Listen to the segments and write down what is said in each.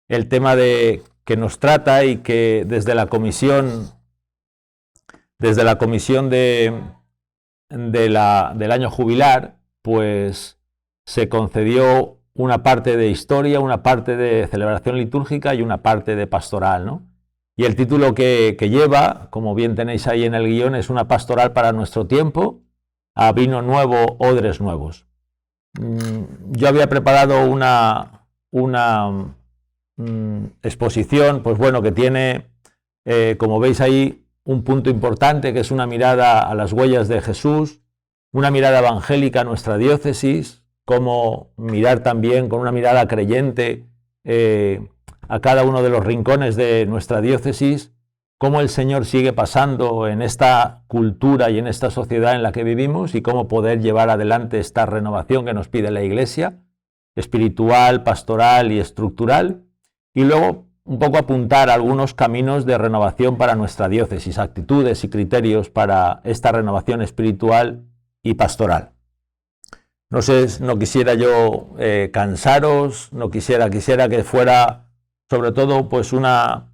el tema que nos trata y que desde la comisión del año jubilar, pues se concedió una parte de historia, una parte de celebración litúrgica y una parte de pastoral, ¿no? Y el título que lleva, como bien tenéis ahí en el guión, es una pastoral para nuestro tiempo, a vino nuevo, odres nuevos. Yo había preparado una exposición, pues bueno, que tiene, como veis ahí, un punto importante, que es una mirada a las huellas de Jesús, una mirada evangélica a nuestra diócesis, como mirar también con una mirada creyente a cada uno de los rincones de nuestra diócesis, cómo el Señor sigue pasando en esta cultura y en esta sociedad en la que vivimos y cómo poder llevar adelante esta renovación que nos pide la Iglesia, espiritual, pastoral y estructural, y luego un poco apuntar algunos caminos de renovación para nuestra diócesis, actitudes y criterios para esta renovación espiritual y pastoral. No sé, no quisiera yo cansaros, no quisiera que fuera sobre todo pues una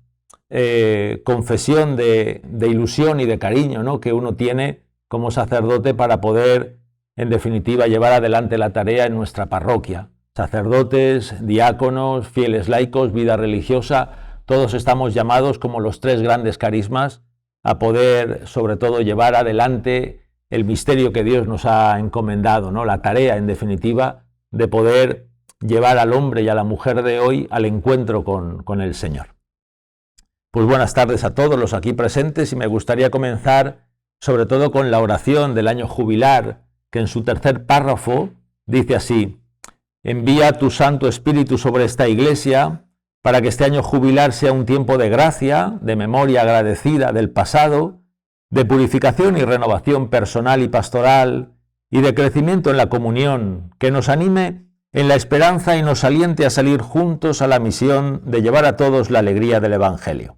confesión de ilusión y de cariño, ¿no?, que uno tiene como sacerdote para poder, en definitiva, llevar adelante la tarea en nuestra parroquia. Sacerdotes, diáconos, fieles laicos, vida religiosa, todos estamos llamados como los tres grandes carismas a poder, sobre todo, llevar adelante el misterio que Dios nos ha encomendado, ¿no?, la tarea, en definitiva, de poder llevar al hombre y a la mujer de hoy al encuentro con el Señor. Pues buenas tardes a todos los aquí presentes, y me gustaría comenzar sobre todo con la oración del año jubilar, que en su tercer párrafo dice así: envía tu Santo Espíritu sobre esta Iglesia para que este año jubilar sea un tiempo de gracia, de memoria agradecida del pasado, de purificación y renovación personal y pastoral, y de crecimiento en la comunión, que nos anime en la esperanza y nos aliente a salir juntos a la misión de llevar a todos la alegría del Evangelio.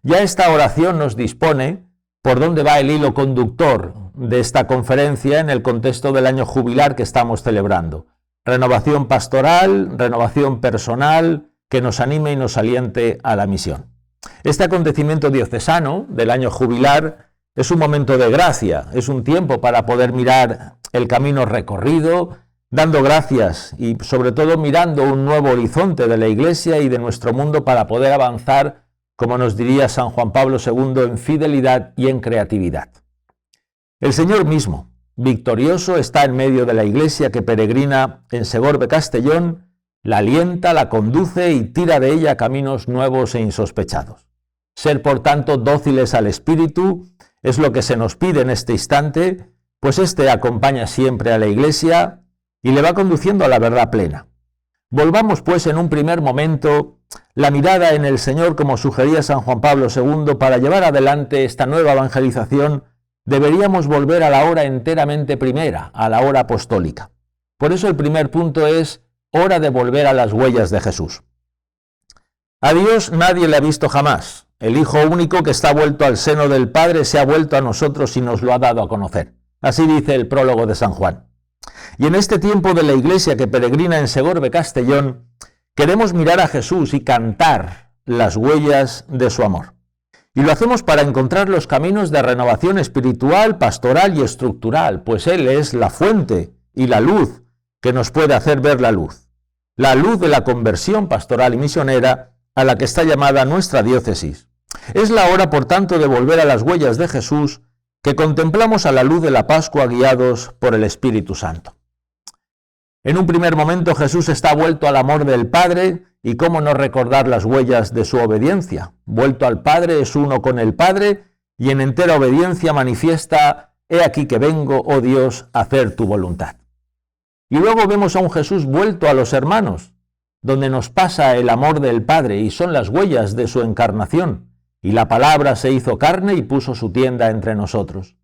Ya esta oración nos dispone por dónde va el hilo conductor de esta conferencia en el contexto del año jubilar que estamos celebrando. Renovación pastoral, renovación personal, que nos anime y nos aliente a la misión. Este acontecimiento diocesano del año jubilar es un momento de gracia, es un tiempo para poder mirar el camino recorrido, dando gracias y sobre todo mirando un nuevo horizonte de la Iglesia y de nuestro mundo para poder avanzar, como nos diría San Juan Pablo II, en fidelidad y en creatividad. El Señor mismo, victorioso, está en medio de la Iglesia que peregrina en Segorbe, Castellón, la alienta, la conduce y tira de ella caminos nuevos e insospechados. Ser, por tanto, dóciles al Espíritu es lo que se nos pide en este instante, pues éste acompaña siempre a la Iglesia y le va conduciendo a la verdad plena. Volvamos, pues, en un primer momento la mirada en el Señor, como sugería San Juan Pablo II, para llevar adelante esta nueva evangelización. Deberíamos volver a la hora enteramente primera, a la hora apostólica. Por eso el primer punto es hora de volver a las huellas de Jesús. A Dios nadie le ha visto jamás. El Hijo único, que está vuelto al seno del Padre, se ha vuelto a nosotros y nos lo ha dado a conocer. Así dice el prólogo de San Juan. Y en este tiempo de la Iglesia que peregrina en Segorbe, Castellón, queremos mirar a Jesús y cantar las huellas de su amor. Y lo hacemos para encontrar los caminos de renovación espiritual, pastoral y estructural, pues Él es la fuente y la luz que nos puede hacer ver la luz de la conversión pastoral y misionera a la que está llamada nuestra diócesis. Es la hora, por tanto, de volver a las huellas de Jesús que contemplamos a la luz de la Pascua, guiados por el Espíritu Santo. En un primer momento Jesús está vuelto al amor del Padre, y cómo no recordar las huellas de su obediencia. Vuelto al Padre, es uno con el Padre, y en entera obediencia manifiesta: he aquí que vengo, oh Dios, a hacer tu voluntad. Y luego vemos a un Jesús vuelto a los hermanos, donde nos pasa el amor del Padre, y son las huellas de su encarnación. Y la palabra se hizo carne y puso su tienda entre nosotros.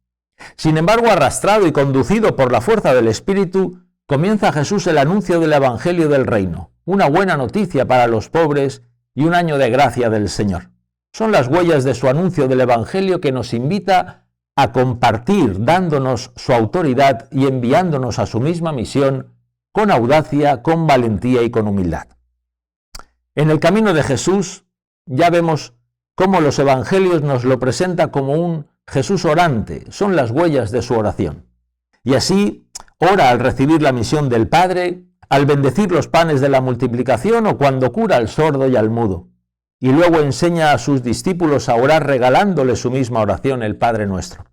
Sin embargo, arrastrado y conducido por la fuerza del Espíritu, comienza Jesús el anuncio del Evangelio del Reino, una buena noticia para los pobres y un año de gracia del Señor. Son las huellas de su anuncio del Evangelio que nos invita a compartir, dándonos su autoridad y enviándonos a su misma misión con audacia, con valentía y con humildad. En el camino de Jesús ya vemos cómo los evangelios nos lo presentan como un Jesús orante, son las huellas de su oración. Y así ora al recibir la misión del Padre, al bendecir los panes de la multiplicación o cuando cura al sordo y al mudo. Y luego enseña a sus discípulos a orar regalándole su misma oración, el Padre Nuestro.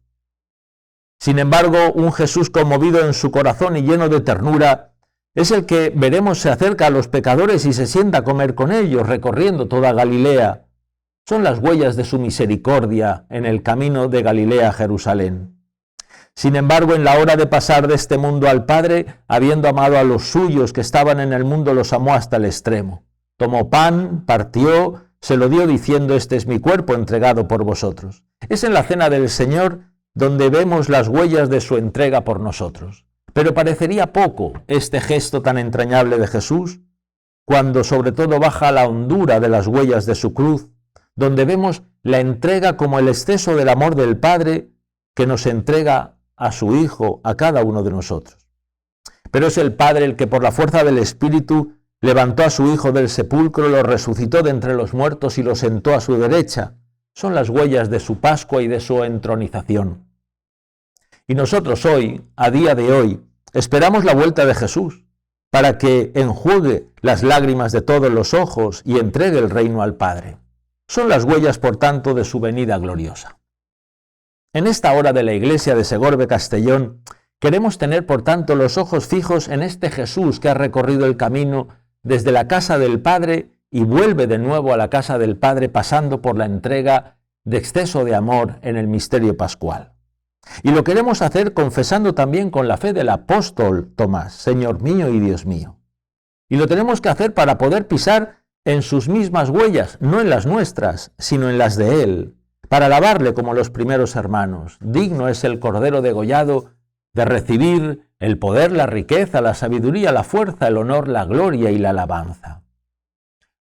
Sin embargo, un Jesús conmovido en su corazón y lleno de ternura es el que veremos se acerca a los pecadores y se sienta a comer con ellos, recorriendo toda Galilea. Son las huellas de su misericordia en el camino de Galilea a Jerusalén. Sin embargo, en la hora de pasar de este mundo al Padre, habiendo amado a los suyos que estaban en el mundo, los amó hasta el extremo. Tomó pan, partió, se lo dio diciendo: este es mi cuerpo entregado por vosotros. Es en la cena del Señor donde vemos las huellas de su entrega por nosotros. Pero parecería poco este gesto tan entrañable de Jesús, cuando sobre todo baja la hondura de las huellas de su cruz, donde vemos la entrega como el exceso del amor del Padre que nos entrega a su Hijo, a cada uno de nosotros. Pero es el Padre el que por la fuerza del Espíritu levantó a su Hijo del sepulcro, lo resucitó de entre los muertos y lo sentó a su derecha. Son las huellas de su Pascua y de su entronización. Y nosotros hoy, a día de hoy, esperamos la vuelta de Jesús para que enjugue las lágrimas de todos los ojos y entregue el reino al Padre. Son las huellas, por tanto, de su venida gloriosa. En esta hora de la iglesia de Segorbe Castellón, queremos tener, por tanto, los ojos fijos en este Jesús que ha recorrido el camino desde la casa del Padre y vuelve de nuevo a la casa del Padre, pasando por la entrega de exceso de amor en el misterio pascual. Y lo queremos hacer confesando también con la fe del apóstol Tomás: Señor mío y Dios mío. Y lo tenemos que hacer para poder pisar en sus mismas huellas, no en las nuestras, sino en las de Él, para alabarle como los primeros hermanos. Digno es el Cordero degollado de recibir el poder, la riqueza, la sabiduría, la fuerza, el honor, la gloria y la alabanza.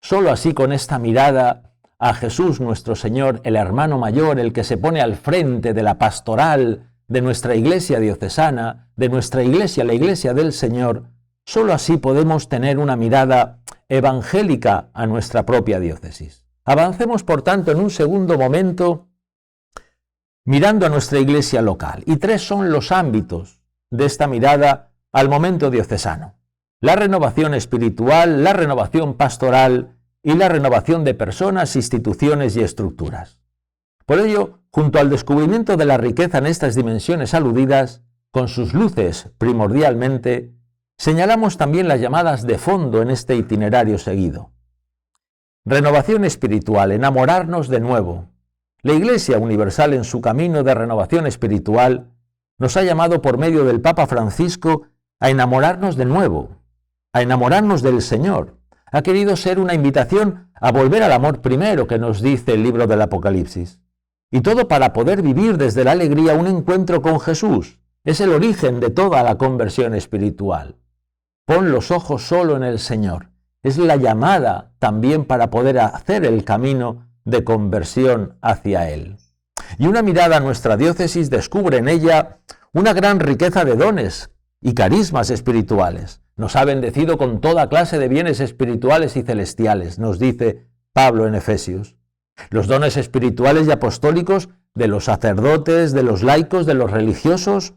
Solo así, con esta mirada a Jesús nuestro Señor, el hermano mayor, el que se pone al frente de la pastoral de nuestra iglesia diocesana, de nuestra iglesia, la iglesia del Señor, solo así podemos tener una mirada evangélica a nuestra propia diócesis. Avancemos, por tanto, en un segundo momento mirando a nuestra iglesia local. Y tres son los ámbitos de esta mirada al momento diocesano: la renovación espiritual, la renovación pastoral y la renovación de personas, instituciones y estructuras. Por ello, junto al descubrimiento de la riqueza en estas dimensiones aludidas, con sus luces primordialmente, señalamos también las llamadas de fondo en este itinerario seguido. Renovación espiritual, enamorarnos de nuevo. La Iglesia Universal, en su camino de renovación espiritual, nos ha llamado por medio del Papa Francisco a enamorarnos de nuevo, a enamorarnos del Señor. Ha querido ser una invitación a volver al amor primero que nos dice el libro del Apocalipsis. Y todo para poder vivir desde la alegría un encuentro con Jesús. Es el origen de toda la conversión espiritual. Pon los ojos solo en el Señor. Es la llamada también para poder hacer el camino de conversión hacia Él. Y una mirada a nuestra diócesis descubre en ella una gran riqueza de dones y carismas espirituales. Nos ha bendecido con toda clase de bienes espirituales y celestiales, nos dice Pablo en Efesios. Los dones espirituales y apostólicos de los sacerdotes, de los laicos, de los religiosos,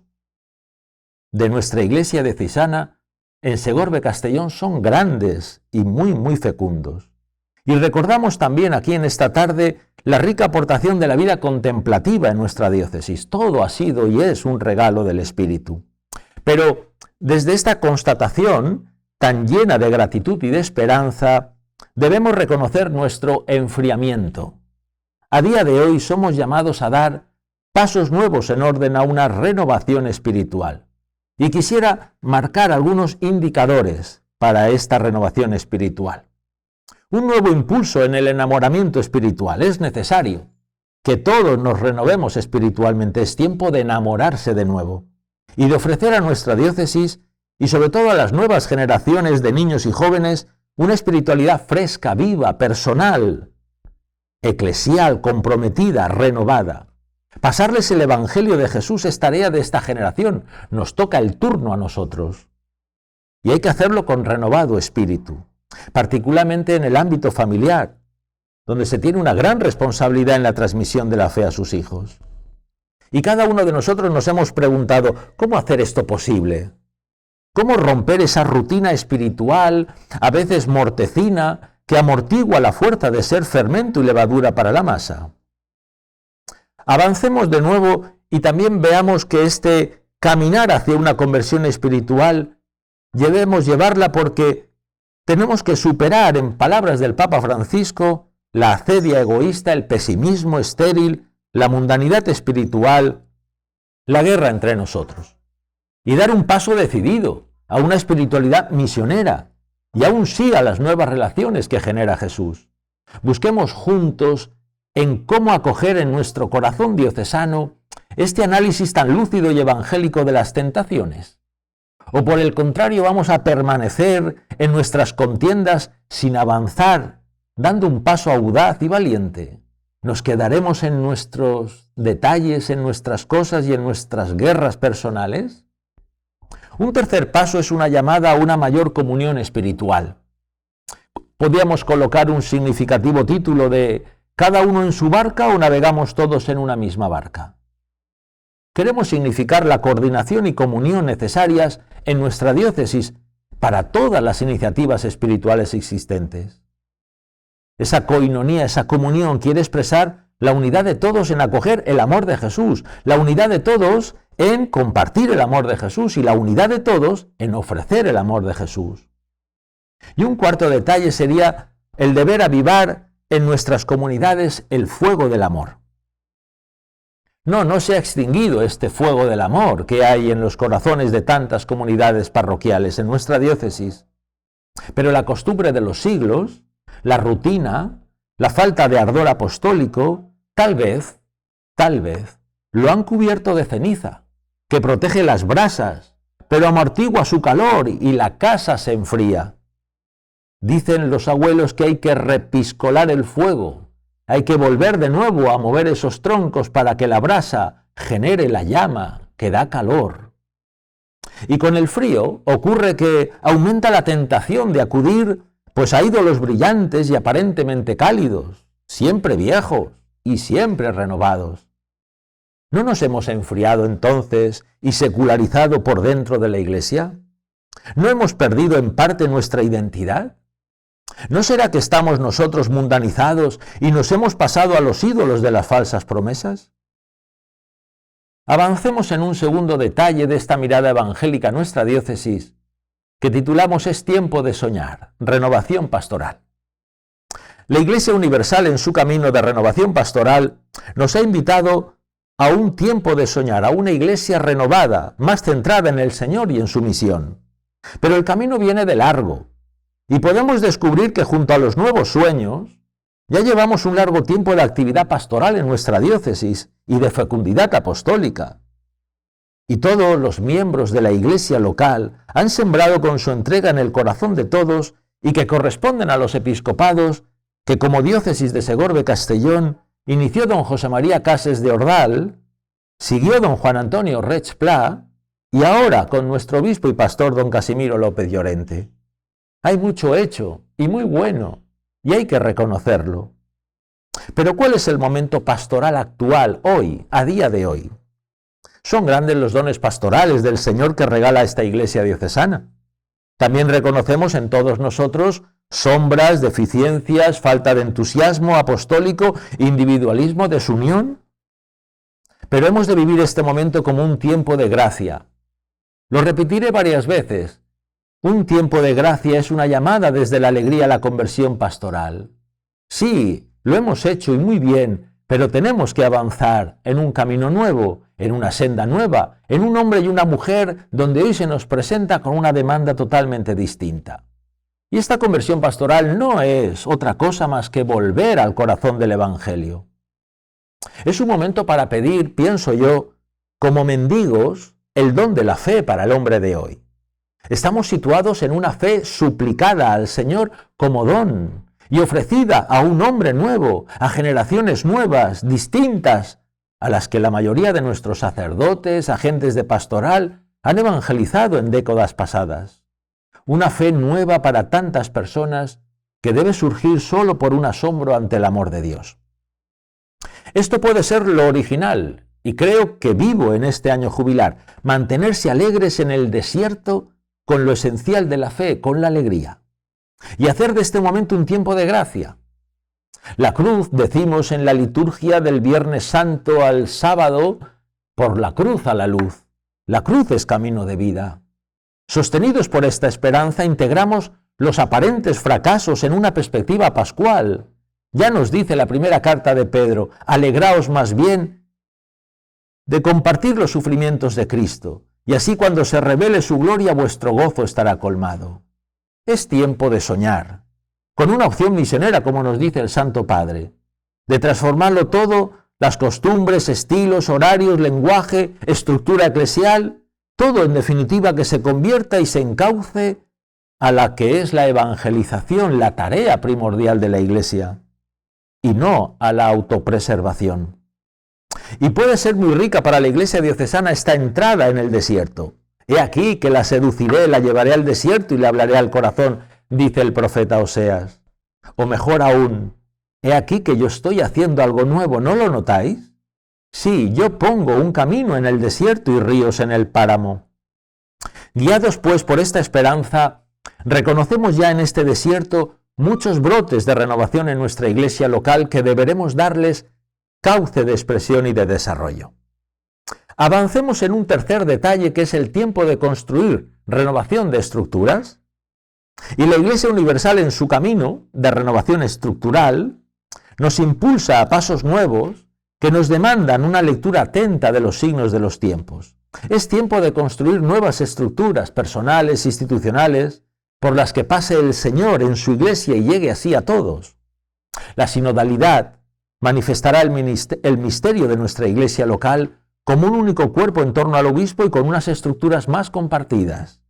de nuestra iglesia diocesana en Segorbe Castellón son grandes y muy fecundos. Y recordamos también aquí en esta tarde la rica aportación de la vida contemplativa en nuestra diócesis. Todo ha sido y es un regalo del Espíritu. Pero desde esta constatación tan llena de gratitud y de esperanza, debemos reconocer nuestro enfriamiento. A día de hoy somos llamados a dar pasos nuevos en orden a una renovación espiritual. Y quisiera marcar algunos indicadores para esta renovación espiritual. Un nuevo impulso en el enamoramiento espiritual. Es necesario que todos nos renovemos espiritualmente. Es tiempo de enamorarse de nuevo y de ofrecer a nuestra diócesis y sobre todo a las nuevas generaciones de niños y jóvenes una espiritualidad fresca, viva, personal, eclesial, comprometida, renovada. Pasarles el Evangelio de Jesús es tarea de esta generación. Nos toca el turno a nosotros. Y hay que hacerlo con renovado espíritu. particularmente en el ámbito familiar, donde se tiene una gran responsabilidad en la transmisión de la fe a sus hijos. Y cada uno de nosotros nos hemos preguntado, ¿cómo hacer esto posible? ¿Cómo romper esa rutina espiritual, a veces mortecina, que amortigua la fuerza de ser fermento y levadura para la masa? Avancemos de nuevo y también veamos que este caminar hacia una conversión espiritual debemos llevarla porque tenemos que superar, en palabras del Papa Francisco, la acedia egoísta, el pesimismo estéril, la mundanidad espiritual, la guerra entre nosotros. Y dar un paso decidido a una espiritualidad misionera y aún sí a las nuevas relaciones que genera Jesús. Busquemos juntos en cómo acoger en nuestro corazón diocesano este análisis tan lúcido y evangélico de las tentaciones. O por el contrario vamos a permanecer en nuestras contiendas sin avanzar, dando un paso audaz y valiente. Nos quedaremos en nuestros detalles, en nuestras cosas y en nuestras guerras personales. Un tercer paso es una llamada a una mayor comunión espiritual. Podríamos colocar un significativo título de ¿cada uno en su barca o navegamos todos en una misma barca? Queremos significar la coordinación y comunión necesarias en nuestra diócesis para todas las iniciativas espirituales existentes. Esa coinonía, esa comunión quiere expresar la unidad de todos en acoger el amor de Jesús, la unidad de todos en compartir el amor de Jesús y la unidad de todos en ofrecer el amor de Jesús. Y un cuarto detalle sería el deber avivar en nuestras comunidades el fuego del amor. No se ha extinguido este fuego del amor que hay en los corazones de tantas comunidades parroquiales en nuestra diócesis, pero la costumbre de los siglos, la rutina, la falta de ardor apostólico, tal vez, lo han cubierto de ceniza, que protege las brasas, pero amortigua su calor y la casa se enfría. Dicen los abuelos que hay que repiscolar el fuego, hay que volver de nuevo a mover esos troncos para que la brasa genere la llama que da calor. Y con el frío ocurre que aumenta la tentación de acudir pues a ídolos brillantes y aparentemente cálidos, siempre viejos y siempre renovados. ¿No nos hemos enfriado entonces y secularizado por dentro de la Iglesia? ¿No hemos perdido en parte nuestra identidad? ¿No será que estamos nosotros mundanizados y nos hemos pasado a los ídolos de las falsas promesas? Avancemos en un segundo detalle de esta mirada evangélica a nuestra diócesis, que titulamos Es tiempo de soñar, renovación pastoral. La Iglesia Universal en su camino de renovación pastoral nos ha invitado a un tiempo de soñar, a una Iglesia renovada, más centrada en el Señor y en su misión. Pero el camino viene de largo y podemos descubrir que junto a los nuevos sueños ya llevamos un largo tiempo de actividad pastoral en nuestra diócesis y de fecundidad apostólica. Y todos los miembros de la Iglesia local han sembrado con su entrega en el corazón de todos y que corresponden a los episcopados que como diócesis de Segorbe-Castellón inició don José María Cases de Ordal, siguió don Juan Antonio Reig Pla y ahora con nuestro obispo y pastor don Casimiro López Llorente. Hay mucho hecho y muy bueno y hay que reconocerlo. Pero ¿cuál es el momento pastoral actual hoy, a día de hoy? Son grandes los dones pastorales del Señor que regala esta Iglesia diocesana. También reconocemos en todos nosotros sombras, deficiencias, falta de entusiasmo apostólico, individualismo, desunión. Pero hemos de vivir este momento como un tiempo de gracia. Lo repetiré varias veces. Un tiempo de gracia es una llamada desde la alegría a la conversión pastoral. Sí, lo hemos hecho y muy bien, pero tenemos que avanzar en un camino nuevo, en una senda nueva, en un hombre y una mujer donde hoy se nos presenta con una demanda totalmente distinta. Y esta conversión pastoral no es otra cosa más que volver al corazón del Evangelio. Es un momento para pedir, pienso yo, como mendigos, el don de la fe para el hombre de hoy. Estamos situados en una fe suplicada al Señor como don y ofrecida a un hombre nuevo, a generaciones nuevas, distintas, a las que la mayoría de nuestros sacerdotes, agentes de pastoral, han evangelizado en décadas pasadas. una fe nueva para tantas personas que debe surgir solo por un asombro ante el amor de Dios. Esto puede ser lo original, y creo que vivo en este año jubilar, mantenerse alegres en el desierto con lo esencial de la fe, con la alegría, y hacer de este momento un tiempo de gracia. La cruz, decimos en la liturgia del Viernes Santo al sábado, por la cruz a la luz. La cruz es camino de vida. Sostenidos por esta esperanza, integramos los aparentes fracasos en una perspectiva pascual. Ya nos dice la primera carta de Pedro, alegraos más bien de compartir los sufrimientos de Cristo, y así cuando se revele su gloria vuestro gozo estará colmado. Es tiempo de soñar, con una opción misionera, como nos dice el Santo Padre, de transformarlo todo, las costumbres, estilos, horarios, lenguaje, estructura eclesial, todo en definitiva que se convierta y se encauce a la que es la evangelización, la tarea primordial de la Iglesia, y no a la autopreservación. Y puede ser muy rica para la Iglesia diocesana esta entrada en el desierto. He aquí que la seduciré, la llevaré al desierto y le hablaré al corazón, dice el profeta Oseas. O mejor aún, he aquí que yo estoy haciendo algo nuevo, ¿no lo notáis? Sí, yo pongo un camino en el desierto y ríos en el páramo. Guiados pues por esta esperanza, reconocemos ya en este desierto muchos brotes de renovación en nuestra iglesia local que deberemos darles cauce de expresión y de desarrollo. Avancemos en un tercer detalle que es el tiempo de construir renovación de estructuras. Y la Iglesia Universal en su camino de renovación estructural nos impulsa a pasos nuevos que nos demandan una lectura atenta de los signos de los tiempos. Es tiempo de construir nuevas estructuras personales, institucionales, por las que pase el Señor en su Iglesia y llegue así a todos. La sinodalidad manifestará el misterio de nuestra Iglesia local como un único cuerpo en torno al obispo y con unas estructuras más compartidas.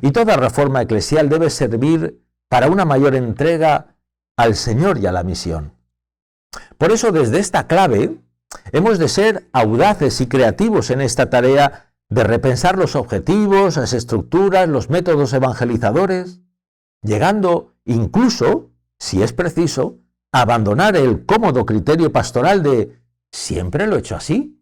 Y toda reforma eclesial debe servir para una mayor entrega al Señor y a la misión. Por eso, desde esta clave, hemos de ser audaces y creativos en esta tarea de repensar los objetivos, las estructuras, los métodos evangelizadores, llegando incluso, si es preciso, a abandonar el cómodo criterio pastoral de «¿siempre lo he hecho así?».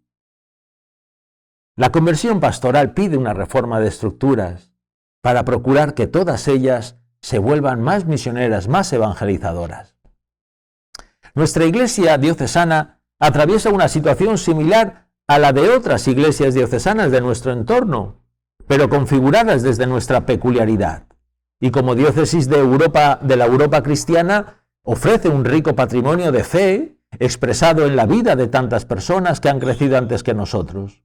La conversión pastoral pide una reforma de estructuras para procurar que todas ellas se vuelvan más misioneras, más evangelizadoras. Nuestra iglesia diocesana atraviesa una situación similar a la de otras iglesias diocesanas de nuestro entorno, pero configuradas desde nuestra peculiaridad. Y como diócesis de la Europa cristiana, ofrece un rico patrimonio de fe expresado en la vida de tantas personas que han crecido antes que nosotros.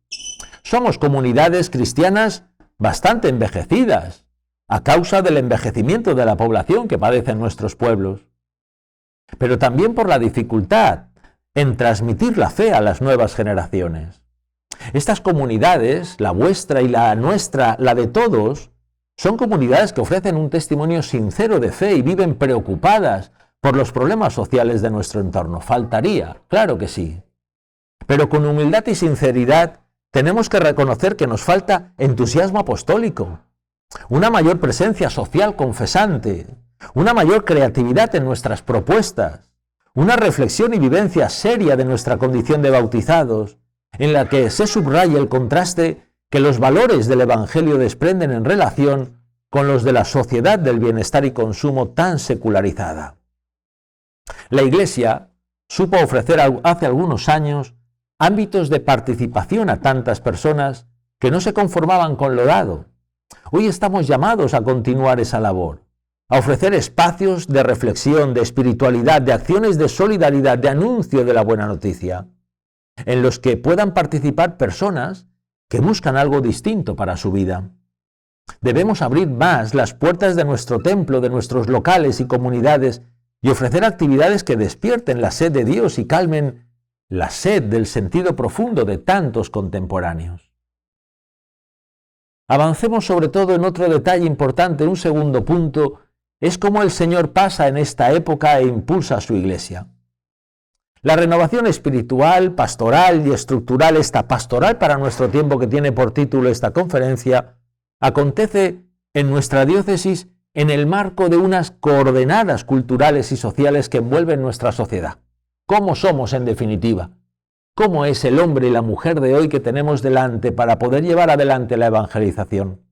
Somos comunidades cristianas bastante envejecidas, a causa del envejecimiento de la población que padecen nuestros pueblos, pero también por la dificultad en transmitir la fe a las nuevas generaciones. Estas comunidades, la vuestra y la nuestra, la de todos, son comunidades que ofrecen un testimonio sincero de fe y viven preocupadas por los problemas sociales de nuestro entorno. Faltaría, claro que sí. Pero con humildad y sinceridad tenemos que reconocer que nos falta entusiasmo apostólico, una mayor presencia social confesante, una mayor creatividad en nuestras propuestas, una reflexión y vivencia seria de nuestra condición de bautizados, en la que se subraya el contraste que los valores del Evangelio desprenden en relación con los de la sociedad del bienestar y consumo tan secularizada. La Iglesia supo ofrecer hace algunos años ámbitos de participación a tantas personas que no se conformaban con lo dado. Hoy estamos llamados a continuar esa labor, a ofrecer espacios de reflexión, de espiritualidad, de acciones de solidaridad, de anuncio de la buena noticia, en los que puedan participar personas que buscan algo distinto para su vida. Debemos abrir más las puertas de nuestro templo, de nuestros locales y comunidades, y ofrecer actividades que despierten la sed de Dios y calmen la sed del sentido profundo de tantos contemporáneos. Avancemos sobre todo en otro detalle importante, un segundo punto, es cómo el Señor pasa en esta época e impulsa a su Iglesia. La renovación espiritual, pastoral y estructural, esta pastoral para nuestro tiempo que tiene por título esta conferencia, acontece en nuestra diócesis en el marco de unas coordenadas culturales y sociales que envuelven nuestra sociedad. ¿Cómo somos en definitiva? ¿Cómo es el hombre y la mujer de hoy que tenemos delante para poder llevar adelante la evangelización?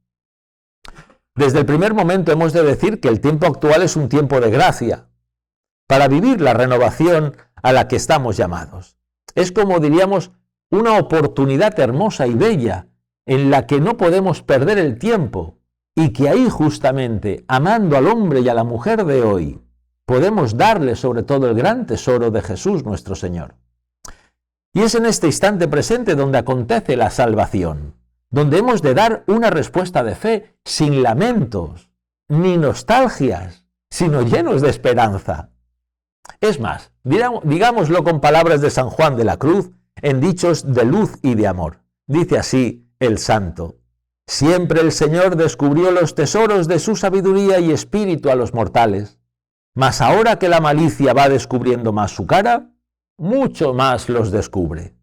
Desde el primer momento hemos de decir que el tiempo actual es un tiempo de gracia para vivir la renovación a la que estamos llamados. Es como diríamos una oportunidad hermosa y bella en la que no podemos perder el tiempo y que ahí justamente, amando al hombre y a la mujer de hoy, podemos darle sobre todo el gran tesoro de Jesús nuestro Señor. Y es en este instante presente donde acontece la salvación, donde hemos de dar una respuesta de fe sin lamentos ni nostalgias, sino llenos de esperanza. Es más, digámoslo con palabras de San Juan de la Cruz en dichos de luz y de amor. Dice así el santo: siempre el Señor descubrió los tesoros de su sabiduría y espíritu a los mortales, mas ahora que la malicia va descubriendo más su cara, mucho más los descubre.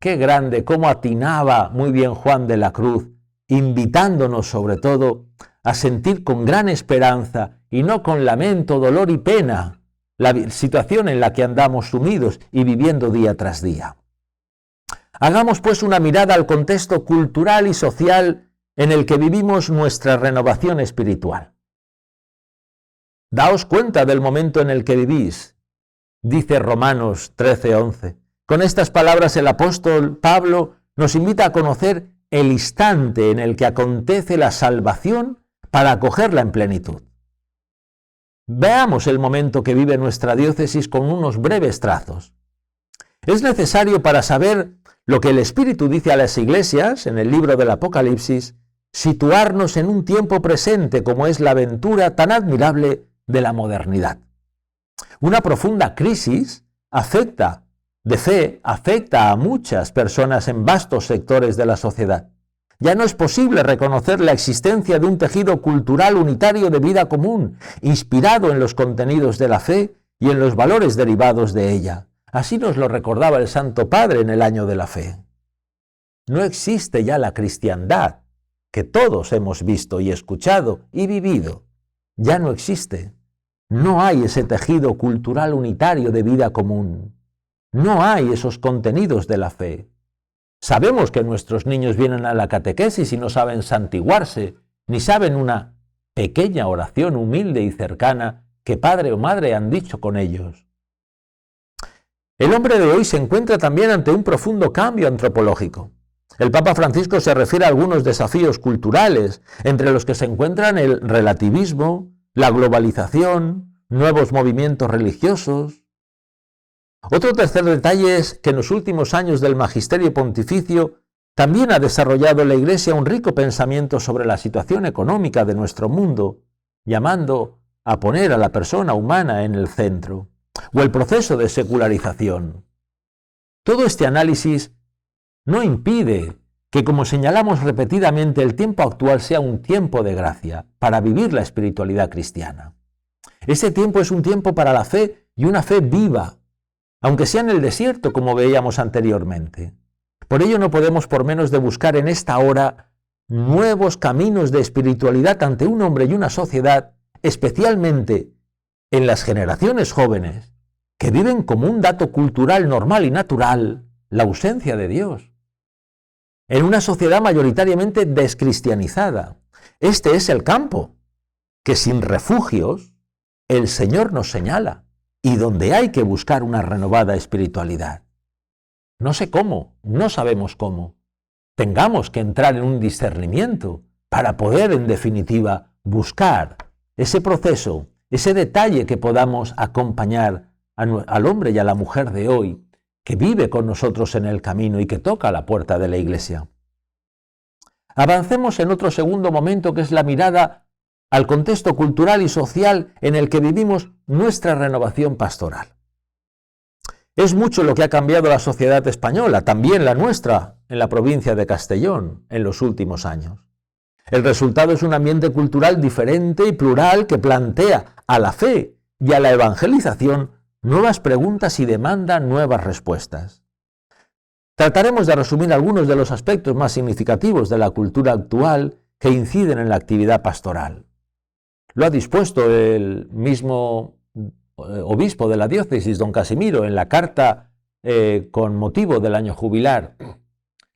Qué grande, cómo atinaba muy bien Juan de la Cruz, invitándonos sobre todo a sentir con gran esperanza y no con lamento, dolor y pena la situación en la que andamos sumidos y viviendo día tras día. Hagamos pues una mirada al contexto cultural y social en el que vivimos nuestra renovación espiritual. Daos cuenta del momento en el que vivís, dice Romanos 13:11. Con estas palabras el apóstol Pablo nos invita a conocer el instante en el que acontece la salvación para acogerla en plenitud. Veamos el momento que vive nuestra diócesis con unos breves trazos. Es necesario, para saber lo que el Espíritu dice a las iglesias en el libro del Apocalipsis, situarnos en un tiempo presente como es la aventura tan admirable de la modernidad. Una profunda crisis afecta a muchas personas en vastos sectores de la sociedad. Ya no es posible reconocer la existencia de un tejido cultural unitario de vida común, inspirado en los contenidos de la fe y en los valores derivados de ella. Así nos lo recordaba el Santo Padre en el Año de la Fe. No existe ya la cristiandad que todos hemos visto y escuchado y vivido. Ya no existe. No hay ese tejido cultural unitario de vida común. No hay esos contenidos de la fe. Sabemos que nuestros niños vienen a la catequesis y no saben santiguarse, ni saben una pequeña oración humilde y cercana que padre o madre han dicho con ellos. El hombre de hoy se encuentra también ante un profundo cambio antropológico. El Papa Francisco se refiere a algunos desafíos culturales, entre los que se encuentran el relativismo, la globalización, nuevos movimientos religiosos. Otro tercer detalle es que en los últimos años del magisterio pontificio también ha desarrollado la Iglesia un rico pensamiento sobre la situación económica de nuestro mundo, llamando a poner a la persona humana en el centro, o el proceso de secularización. Todo este análisis no impide que, como señalamos repetidamente, el tiempo actual sea un tiempo de gracia para vivir la espiritualidad cristiana. Ese tiempo es un tiempo para la fe y una fe viva, aunque sea en el desierto, como veíamos anteriormente. Por ello no podemos por menos de buscar en esta hora nuevos caminos de espiritualidad ante un hombre y una sociedad, especialmente en las generaciones jóvenes, que viven como un dato cultural normal y natural la ausencia de Dios. En una sociedad mayoritariamente descristianizada. Este es el campo que sin refugios el Señor nos señala y donde hay que buscar una renovada espiritualidad. No sé cómo, no sabemos cómo. Tengamos que entrar en un discernimiento para poder, en definitiva, buscar ese proceso, ese detalle que podamos acompañar al hombre y a la mujer de hoy, que vive con nosotros en el camino y que toca la puerta de la Iglesia. Avancemos en otro segundo momento, que es la mirada al contexto cultural y social en el que vivimos nuestra renovación pastoral. Es mucho lo que ha cambiado la sociedad española, también la nuestra, en la provincia de Castellón, en los últimos años. El resultado es un ambiente cultural diferente y plural que plantea a la fe y a la evangelización nuevas preguntas y demanda nuevas respuestas. Trataremos de resumir algunos de los aspectos más significativos de la cultura actual que inciden en la actividad pastoral. Lo ha dispuesto el mismo obispo de la diócesis, don Casimiro, en la carta con motivo del año jubilar.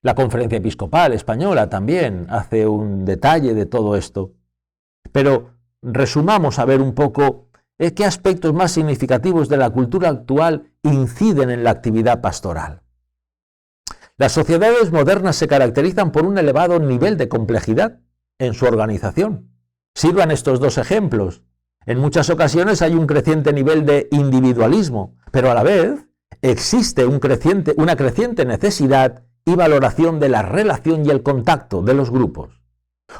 La Conferencia Episcopal Española también hace un detalle de todo esto. Pero resumamos a ver un poco qué aspectos más significativos de la cultura actual inciden en la actividad pastoral. Las sociedades modernas se caracterizan por un elevado nivel de complejidad en su organización. Sirvan estos dos ejemplos. En muchas ocasiones hay un creciente nivel de individualismo, pero a la vez existe una creciente necesidad y valoración de la relación y el contacto de los grupos.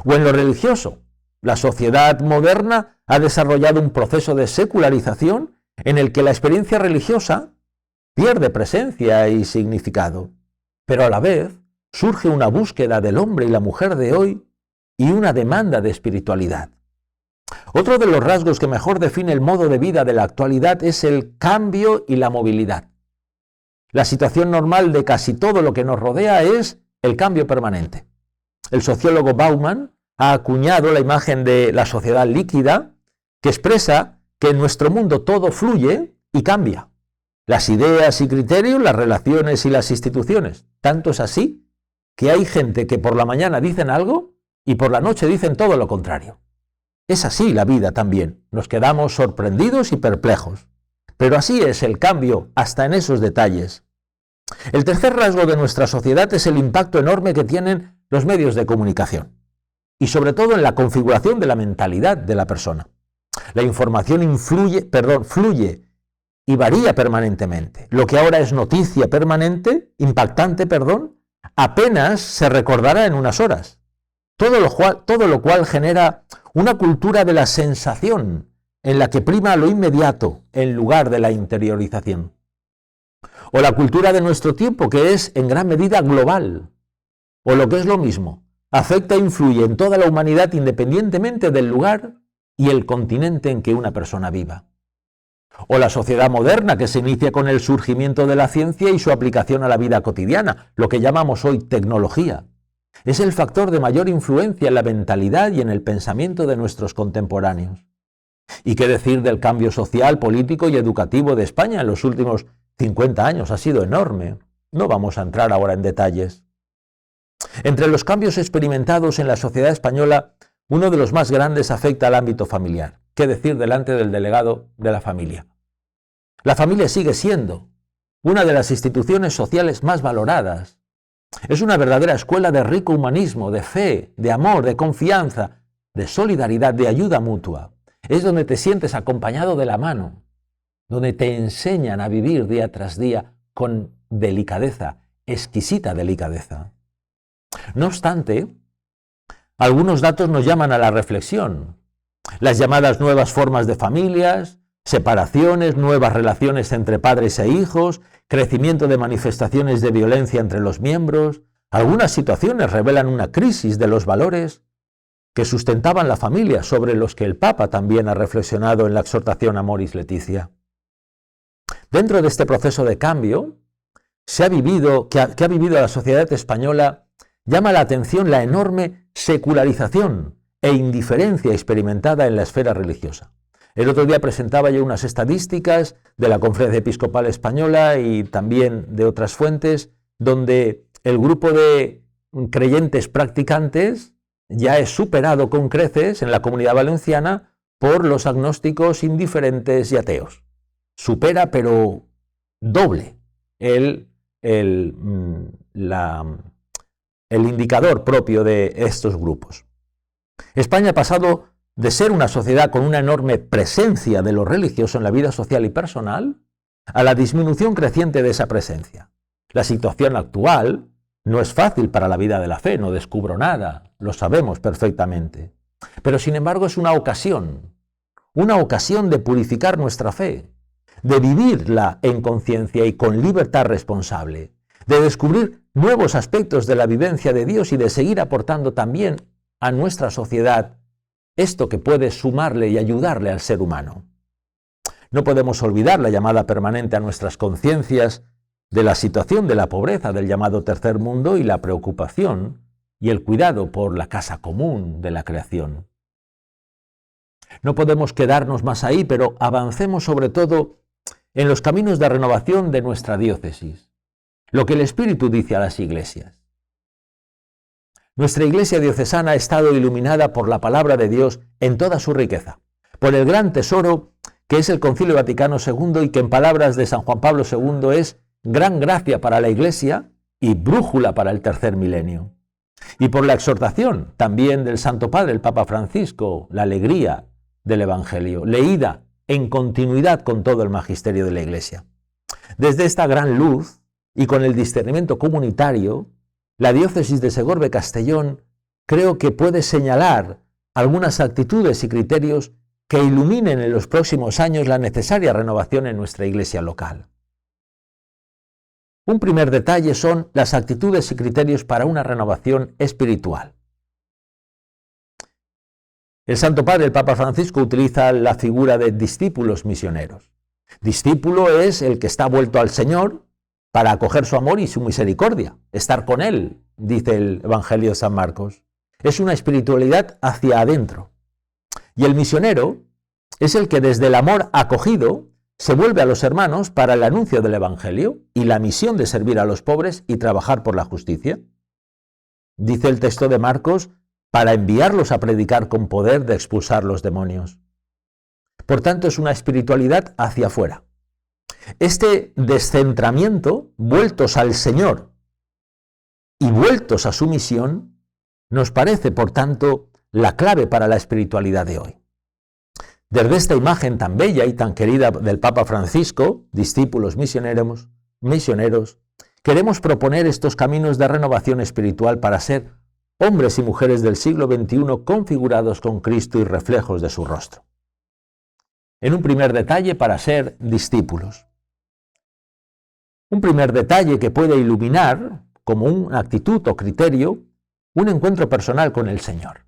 O en lo religioso, la sociedad moderna ha desarrollado un proceso de secularización en el que la experiencia religiosa pierde presencia y significado, pero a la vez surge una búsqueda del hombre y la mujer de hoy y una demanda de espiritualidad. Otro de los rasgos que mejor define el modo de vida de la actualidad es el cambio y la movilidad. La situación normal de casi todo lo que nos rodea es el cambio permanente. El sociólogo Bauman ha acuñado la imagen de la sociedad líquida, que expresa que en nuestro mundo todo fluye y cambia. Las ideas y criterios, las relaciones y las instituciones. Tanto es así que hay gente que por la mañana dicen algo y por la noche dicen todo lo contrario. Es así la vida también. Nos quedamos sorprendidos y perplejos. Pero así es el cambio hasta en esos detalles. El tercer rasgo de nuestra sociedad es el impacto enorme que tienen los medios de comunicación y sobre todo en la configuración de la mentalidad de la persona. La información fluye y varía permanentemente. Lo que ahora es noticia impactante, apenas se recordará en unas horas. Todo lo cual genera una cultura de la sensación en la que prima lo inmediato en lugar de la interiorización. O la cultura de nuestro tiempo, que es en gran medida global. O lo que es lo mismo, afecta e influye en toda la humanidad independientemente del lugar y el continente en que una persona viva. O la sociedad moderna, que se inicia con el surgimiento de la ciencia y su aplicación a la vida cotidiana, lo que llamamos hoy tecnología. Es el factor de mayor influencia en la mentalidad y en el pensamiento de nuestros contemporáneos. ¿Y qué decir del cambio social, político y educativo de España en los últimos 50 años? Ha sido enorme. No vamos a entrar ahora en detalles. Entre los cambios experimentados en la sociedad española, uno de los más grandes afecta al ámbito familiar. ¿Qué decir delante del delegado de la familia? La familia sigue siendo una de las instituciones sociales más valoradas. Es una verdadera escuela de rico humanismo, de fe, de amor, de confianza, de solidaridad, de ayuda mutua. Es donde te sientes acompañado de la mano, donde te enseñan a vivir día tras día con delicadeza, exquisita delicadeza. No obstante, algunos datos nos llaman a la reflexión. Las llamadas nuevas formas de familias, separaciones, nuevas relaciones entre padres e hijos, crecimiento de manifestaciones de violencia entre los miembros. Algunas situaciones revelan una crisis de los valores que sustentaban la familia, sobre los que el Papa también ha reflexionado en la exhortación Amoris Laetitia. Dentro de este proceso de cambio que ha vivido la sociedad española, llama la atención la enorme secularización e indiferencia experimentada en la esfera religiosa. El otro día presentaba yo unas estadísticas de la Conferencia Episcopal Española y también de otras fuentes, donde el grupo de creyentes practicantes ya es superado con creces en la Comunidad Valenciana por los agnósticos, indiferentes y ateos. Supera, pero doble, el indicador propio de estos grupos. España ha pasado de ser una sociedad con una enorme presencia de lo religioso en la vida social y personal a la disminución creciente de esa presencia. La situación actual no es fácil para la vida de la fe, no descubro nada, lo sabemos perfectamente. Pero sin embargo es una ocasión de purificar nuestra fe, de vivirla en conciencia y con libertad responsable, de descubrir nuevos aspectos de la vivencia de Dios y de seguir aportando también a nuestra sociedad esto que puede sumarle y ayudarle al ser humano. No podemos olvidar la llamada permanente a nuestras conciencias de la situación de la pobreza del llamado tercer mundo y la preocupación y el cuidado por la casa común de la creación. No podemos quedarnos más ahí, pero avancemos sobre todo en los caminos de renovación de nuestra diócesis. Lo que el Espíritu dice a las iglesias. Nuestra iglesia diocesana ha estado iluminada por la palabra de Dios en toda su riqueza, por el gran tesoro que es el Concilio Vaticano II y que en palabras de San Juan Pablo II es gran gracia para la iglesia y brújula para el tercer milenio. Y por la exhortación también del Santo Padre, el Papa Francisco, la alegría del Evangelio, leída en continuidad con todo el magisterio de la iglesia. Desde esta gran luz y con el discernimiento comunitario, la diócesis de Segorbe-Castellón creo que puede señalar algunas actitudes y criterios que iluminen en los próximos años la necesaria renovación en nuestra iglesia local. Un primer detalle son las actitudes y criterios para una renovación espiritual. El Santo Padre, el Papa Francisco, utiliza la figura de discípulos misioneros. Discípulo es el que está vuelto al Señor para acoger su amor y su misericordia, estar con Él, dice el Evangelio de San Marcos. Es una espiritualidad hacia adentro. Y el misionero es el que desde el amor acogido se vuelve a los hermanos para el anuncio del Evangelio y la misión de servir a los pobres y trabajar por la justicia. Dice el texto de Marcos, para enviarlos a predicar con poder de expulsar los demonios. Por tanto, es una espiritualidad hacia afuera. Este descentramiento, vueltos al Señor y vueltos a su misión, nos parece, por tanto, la clave para la espiritualidad de hoy. Desde esta imagen tan bella y tan querida del Papa Francisco, discípulos misioneros, queremos proponer estos caminos de renovación espiritual para ser hombres y mujeres del siglo XXI configurados con Cristo y reflejos de su rostro. En un primer detalle, para ser discípulos. Un primer detalle que puede iluminar, como una actitud o criterio, un encuentro personal con el Señor.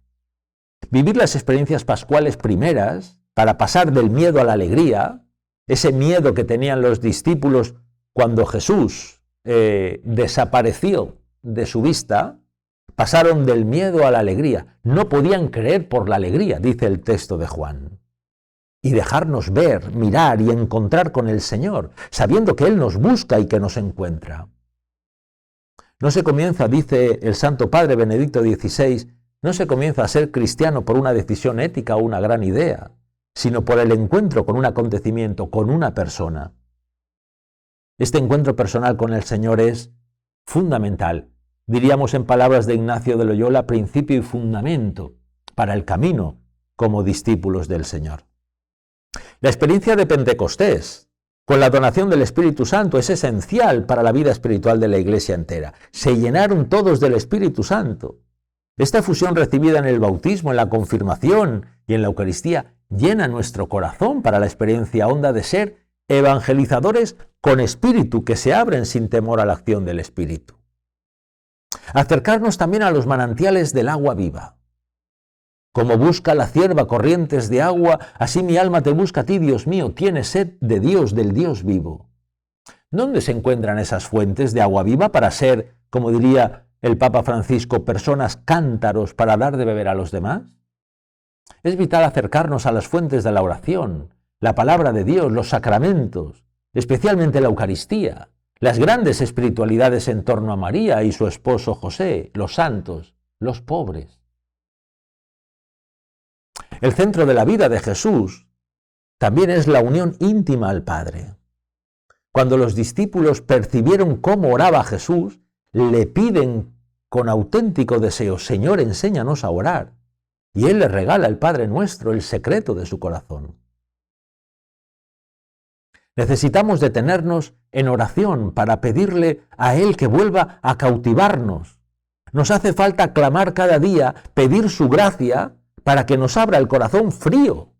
Vivir las experiencias pascuales primeras para pasar del miedo a la alegría, ese miedo que tenían los discípulos cuando Jesús desapareció de su vista, pasaron del miedo a la alegría. No podían creer por la alegría, dice el texto de Juan. Y dejarnos ver, mirar y encontrar con el Señor, sabiendo que Él nos busca y que nos encuentra. No se comienza, dice el Santo Padre Benedicto XVI, no se comienza a ser cristiano por una decisión ética o una gran idea, sino por el encuentro con un acontecimiento, con una persona. Este encuentro personal con el Señor es fundamental. Diríamos en palabras de Ignacio de Loyola, principio y fundamento para el camino como discípulos del Señor. La experiencia de Pentecostés, con la donación del Espíritu Santo, es esencial para la vida espiritual de la Iglesia entera. Se llenaron todos del Espíritu Santo. Esta fusión recibida en el bautismo, en la confirmación y en la Eucaristía llena nuestro corazón para la experiencia honda de ser evangelizadores con espíritu que se abren sin temor a la acción del Espíritu. Acercarnos también a los manantiales del agua viva. Como busca la cierva corrientes de agua, así mi alma te busca a ti, Dios mío, tienes sed de Dios, del Dios vivo. ¿Dónde se encuentran esas fuentes de agua viva para ser, como diría el Papa Francisco, personas cántaros para dar de beber a los demás? Es vital acercarnos a las fuentes de la oración, la palabra de Dios, los sacramentos, especialmente la Eucaristía, las grandes espiritualidades en torno a María y su esposo José, los santos, los pobres. El centro de la vida de Jesús también es la unión íntima al Padre. Cuando los discípulos percibieron cómo oraba Jesús, le piden con auténtico deseo, Señor, enséñanos a orar. Y Él le regala al Padre Nuestro, el secreto de su corazón. Necesitamos detenernos en oración para pedirle a Él que vuelva a cautivarnos. Nos hace falta clamar cada día, pedir su gracia para que nos abra el corazón frío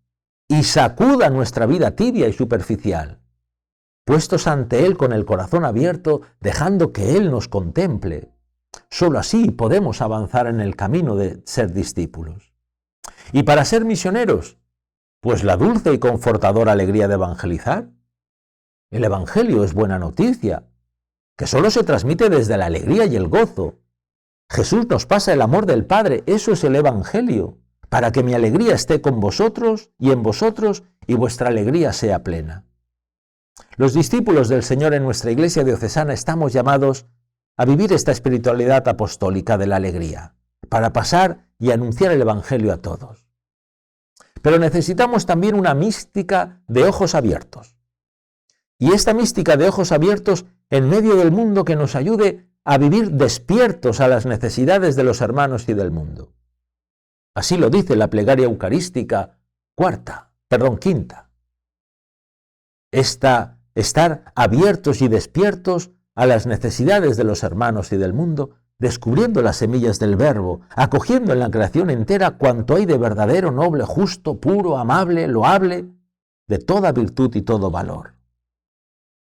y sacuda nuestra vida tibia y superficial. Puestos ante Él con el corazón abierto, dejando que Él nos contemple. Solo así podemos avanzar en el camino de ser discípulos. Y para ser misioneros, pues la dulce y confortadora alegría de evangelizar. El Evangelio es buena noticia, que solo se transmite desde la alegría y el gozo. Jesús nos pasa el amor del Padre, eso es el Evangelio. para que mi alegría esté con vosotros y vuestra alegría sea plena. Los discípulos del Señor en nuestra iglesia diocesana estamos llamados a vivir esta espiritualidad apostólica de la alegría, para pasar y anunciar el Evangelio a todos. Pero necesitamos también una mística de ojos abiertos. Y esta mística de ojos abiertos en medio del mundo que nos ayude a vivir despiertos a las necesidades de los hermanos y del mundo. Así lo dice la plegaria eucarística quinta. Estar abiertos y despiertos a las necesidades de los hermanos y del mundo, descubriendo las semillas del Verbo, acogiendo en la creación entera cuanto hay de verdadero, noble, justo, puro, amable, loable, de toda virtud y todo valor.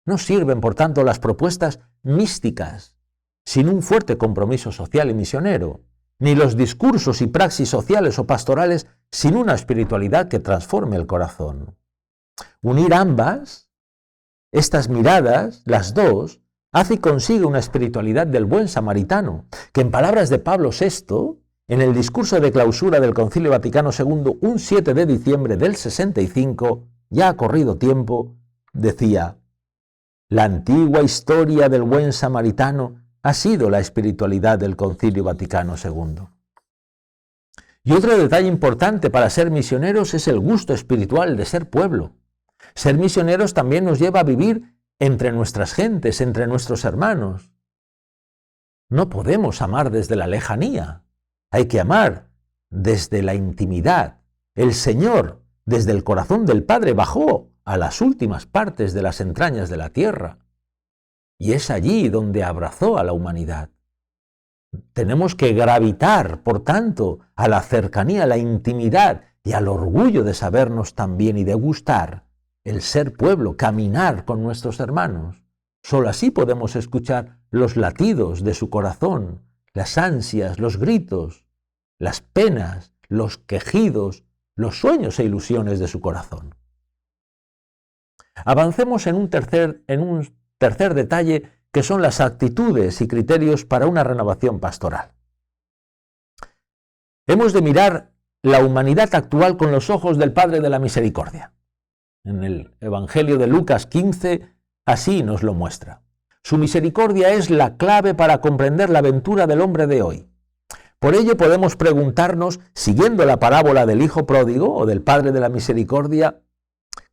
No sirven, por tanto, las propuestas místicas sin un fuerte compromiso social y misionero, ni los discursos y praxis sociales o pastorales sin una espiritualidad que transforme el corazón. Unir ambas, estas miradas, las dos, hace y consigue una espiritualidad del buen samaritano, que en palabras de Pablo VI, en el discurso de clausura del Concilio Vaticano II, un 7 de diciembre del 65, ya ha corrido tiempo, decía: la antigua historia del buen samaritano ha sido la espiritualidad del Concilio Vaticano II. Y otro detalle importante para ser misioneros es el gusto espiritual de ser pueblo. Ser misioneros también nos lleva a vivir entre nuestras gentes, entre nuestros hermanos. No podemos amar desde la lejanía, hay que amar desde la intimidad. El Señor, desde el corazón del Padre, bajó a las últimas partes de las entrañas de la tierra. Y es allí donde abrazó a la humanidad. Tenemos que gravitar, por tanto, a la cercanía, a la intimidad y al orgullo de sabernos también y de gustar el ser pueblo, caminar con nuestros hermanos. Solo así podemos escuchar los latidos de su corazón, las ansias, los gritos, las penas, los quejidos, los sueños e ilusiones de su corazón. Avancemos en un tercer detalle, que son las actitudes y criterios para una renovación pastoral. Hemos de mirar la humanidad actual con los ojos del Padre de la Misericordia. En el Evangelio de Lucas 15 así nos lo muestra. Su misericordia es la clave para comprender la aventura del hombre de hoy. Por ello podemos preguntarnos, siguiendo la parábola del Hijo Pródigo o del Padre de la Misericordia,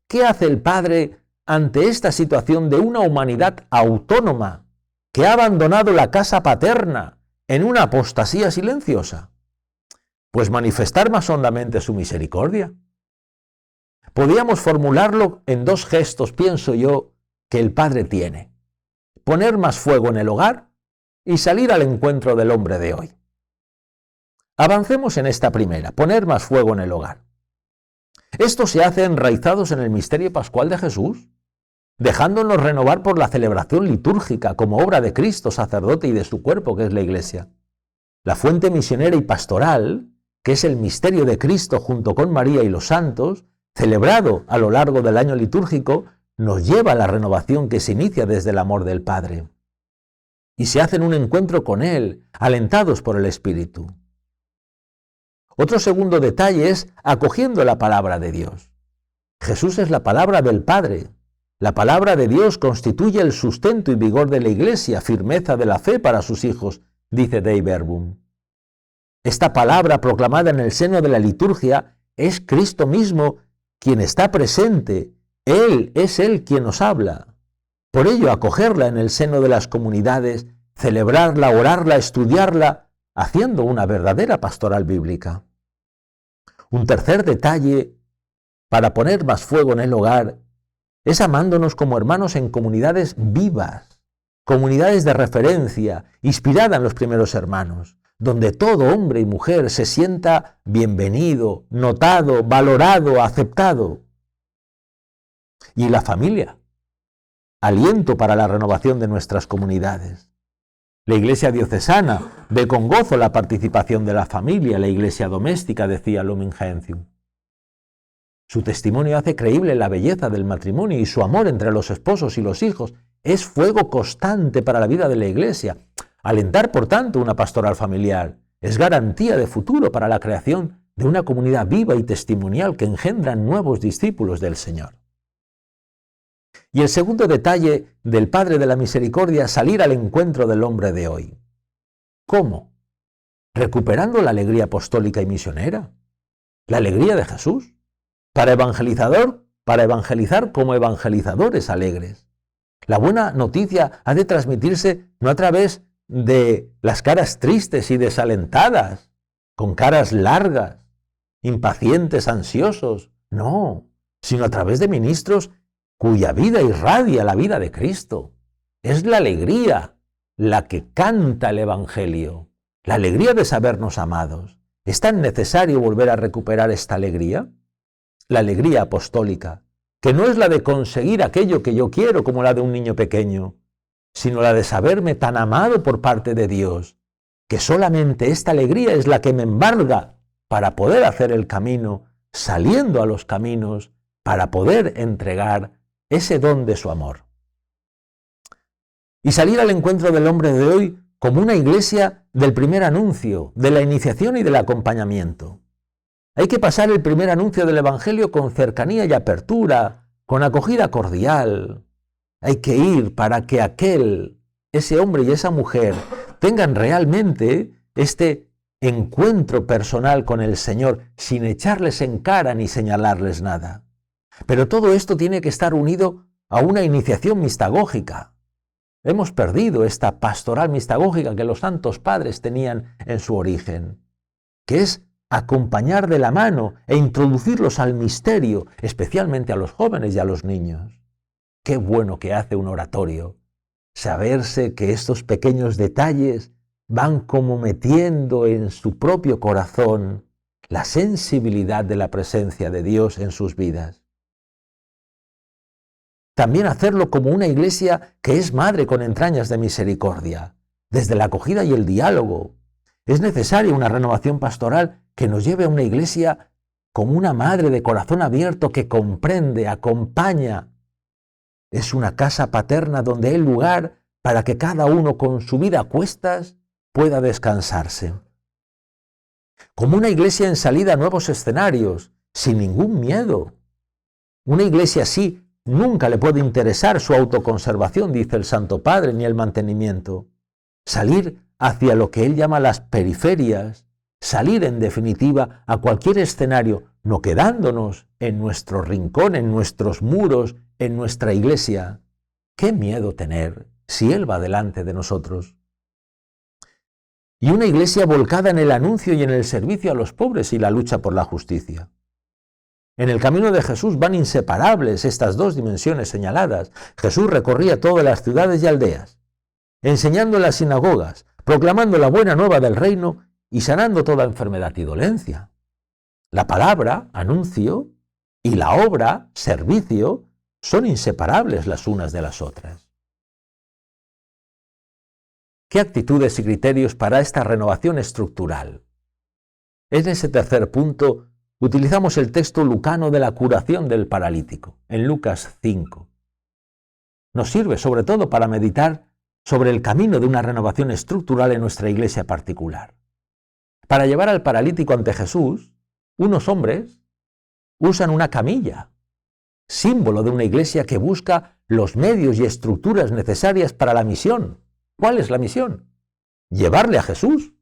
¿qué hace el Padre ante esta situación de una humanidad autónoma que ha abandonado la casa paterna en una apostasía silenciosa? Pues manifestar más hondamente su misericordia. Podríamos formularlo en dos gestos, pienso yo, que el Padre tiene: poner más fuego en el hogar y salir al encuentro del hombre de hoy. Avancemos en esta primera, poner más fuego en el hogar. Esto se hace enraizados en el misterio pascual de Jesús, dejándonos renovar por la celebración litúrgica como obra de Cristo, sacerdote y de su cuerpo, que es la Iglesia. La fuente misionera y pastoral, que es el misterio de Cristo junto con María y los santos, celebrado a lo largo del año litúrgico, nos lleva a la renovación que se inicia desde el amor del Padre. Y se hace en un encuentro con Él, alentados por el Espíritu. Otro segundo detalle es acogiendo la palabra de Dios. Jesús es la palabra del Padre. La palabra de Dios constituye el sustento y vigor de la Iglesia, firmeza de la fe para sus hijos, dice Dei Verbum. Esta palabra proclamada en el seno de la liturgia es Cristo mismo quien está presente. Él es Él quien nos habla. Por ello, acogerla en el seno de las comunidades, celebrarla, orarla, estudiarla, haciendo una verdadera pastoral bíblica. Un tercer detalle para poner más fuego en el hogar es amándonos como hermanos en comunidades vivas, comunidades de referencia, inspiradas en los primeros hermanos, donde todo hombre y mujer se sienta bienvenido, notado, valorado, aceptado. Y la familia, aliento para la renovación de nuestras comunidades. La Iglesia diocesana ve con gozo la participación de la familia, la Iglesia doméstica, decía Lumen Gentium. Su testimonio hace creíble la belleza del matrimonio y su amor entre los esposos y los hijos es fuego constante para la vida de la Iglesia. Alentar, por tanto, una pastoral familiar es garantía de futuro para la creación de una comunidad viva y testimonial que engendran nuevos discípulos del Señor. Y el segundo detalle del Padre de la Misericordia, salir al encuentro del hombre de hoy. ¿Cómo? Recuperando la alegría apostólica y misionera, la alegría de Jesús, para evangelizar como evangelizadores alegres. La buena noticia ha de transmitirse no a través de las caras tristes y desalentadas, con caras largas, impacientes, ansiosos, no, sino a través de ministros cuya vida irradia la vida de Cristo. Es la alegría la que canta el Evangelio, la alegría de sabernos amados. ¿Es tan necesario volver a recuperar esta alegría? La alegría apostólica, que no es la de conseguir aquello que yo quiero como la de un niño pequeño, sino la de saberme tan amado por parte de Dios, que solamente esta alegría es la que me embarga para poder hacer el camino, saliendo a los caminos, para poder entregar ese don de su amor. Y salir al encuentro del hombre de hoy como una iglesia del primer anuncio, de la iniciación y del acompañamiento. Hay que pasar el primer anuncio del Evangelio con cercanía y apertura, con acogida cordial. Hay que ir para que ese hombre y esa mujer tengan realmente este encuentro personal con el Señor, sin echarles en cara ni señalarles nada. Pero todo esto tiene que estar unido a una iniciación mistagógica. Hemos perdido esta pastoral mistagógica que los santos padres tenían en su origen, que es acompañar de la mano e introducirlos al misterio, especialmente a los jóvenes y a los niños. Qué bueno que hace un oratorio, saberse que estos pequeños detalles van como metiendo en su propio corazón la sensibilidad de la presencia de Dios en sus vidas. También hacerlo como una iglesia que es madre con entrañas de misericordia, desde la acogida y el diálogo. Es necesaria una renovación pastoral que nos lleve a una iglesia como una madre de corazón abierto que comprende, acompaña. Es una casa paterna donde hay lugar para que cada uno con su vida a cuestas pueda descansarse. Como una iglesia en salida a nuevos escenarios, sin ningún miedo. Una iglesia así nunca le puede interesar su autoconservación, dice el Santo Padre, ni el mantenimiento. Salir hacia lo que él llama las periferias, salir en definitiva a cualquier escenario, no quedándonos en nuestro rincón, en nuestros muros, en nuestra iglesia. ¿Qué miedo tener si él va delante de nosotros? Y una iglesia volcada en el anuncio y en el servicio a los pobres y la lucha por la justicia. En el camino de Jesús van inseparables estas dos dimensiones señaladas. Jesús recorría todas las ciudades y aldeas, enseñando en las sinagogas, proclamando la buena nueva del reino y sanando toda enfermedad y dolencia. La palabra, anuncio, y la obra, servicio, son inseparables las unas de las otras. ¿Qué actitudes y criterios para esta renovación estructural? En ese tercer punto utilizamos el texto lucano de la curación del paralítico, en Lucas 5. Nos sirve sobre todo para meditar sobre el camino de una renovación estructural en nuestra iglesia particular. Para llevar al paralítico ante Jesús, unos hombres usan una camilla, símbolo de una iglesia que busca los medios y estructuras necesarias para la misión. ¿Cuál es la misión? Llevarle a Jesús.